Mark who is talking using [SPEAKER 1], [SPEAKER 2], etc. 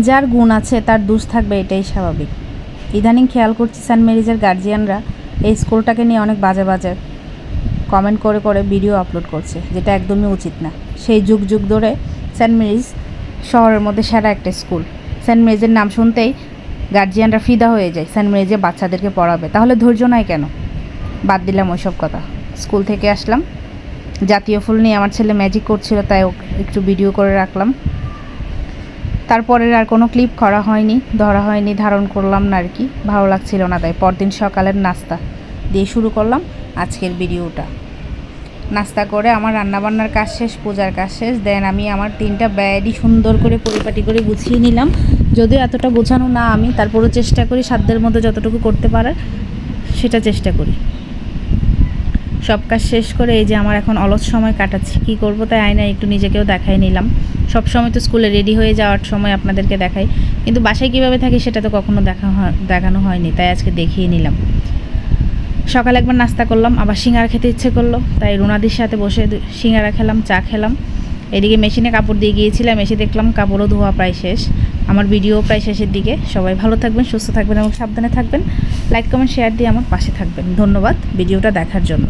[SPEAKER 1] যার গুণ আছে তার দোষ থাকবে, এটাই স্বাভাবিক। ইদানিং খেয়াল করছি সেন্ট মেরিজের গার্জিয়ানরা এই স্কুলটাকে নিয়ে অনেক বাজে বাজে কমেন্ট করে করে ভিডিও আপলোড করছে, যেটা একদমই উচিত না। সেই যুগ যুগ ধরে সেন্ট মেরিজ শহরের মধ্যে সেরা একটা স্কুল। সেন্ট মেরিজের নাম শুনতেই গার্জিয়ানরা ফিদা হয়ে যায় সেন্ট মেরিজে বাচ্চাদেরকে পড়াবে। তাহলে ধৈর্য নাই কেন? বাদ দিলাম ওইসব কথা। স্কুল থেকে আসলাম, জাতীয় ফুল নিয়ে আমার ছেলে ম্যাজিক করছিল, তাই একটু ভিডিও করে রাখলাম। তারপরের আর কোনো ক্লিপ করা হয়নি, ধরা হয়নি, ধারণ করলাম না আর কি, ভালো লাগছিল না, তাই পরদিন সকালের নাস্তা দিয়ে শুরু করলাম আজকের ভিডিওটা। নাস্তা করে আমার রান্নাবান্নার কাজ শেষ, পূজার কাজ শেষ। দেন আমি আমার 3টা ব্যাগই সুন্দর করে পরিপাটি করে গুছিয়ে নিলাম। যদিও এতটা গোছানো না আমি, তারপরেও চেষ্টা করি সাধ্যের মধ্যে যতটুকু করতে পারার সেটা চেষ্টা করি। সব কাজ শেষ করে এই যে আমার এখন অলস সময় কাটাচ্ছি, কী করবো তাই আয়নায় একটু নিজেকেও দেখাই নিলাম। সব সময় তো স্কুলে রেডি হয়ে যাওয়ার সময় আপনাদেরকে দেখাই, কিন্তু বাসায় কীভাবে থাকি সেটা তো কখনো দেখানো হয়নি, তাই আজকে দেখিয়ে নিলাম। সকালে একবার নাস্তা করলাম, আবার সিঙ্গারা খেতে ইচ্ছে করলো, তাই রুনাদির সাথে বসে সিঙ্গারা খেলাম, চা খেলাম। এদিকে মেশিনে কাপড় দিয়ে গিয়েছিলাম, এসে দেখলাম কাপড়ও ধোয়া প্রায় শেষ। আমার ভিডিও প্রায় শেষের দিকে। সবাই ভালো থাকবেন, সুস্থ থাকবেন এবং সাবধানে থাকবেন। লাইক কমেন্ট শেয়ার দিয়ে আমার পাশে থাকবেন। ধন্যবাদ ভিডিওটা দেখার জন্য।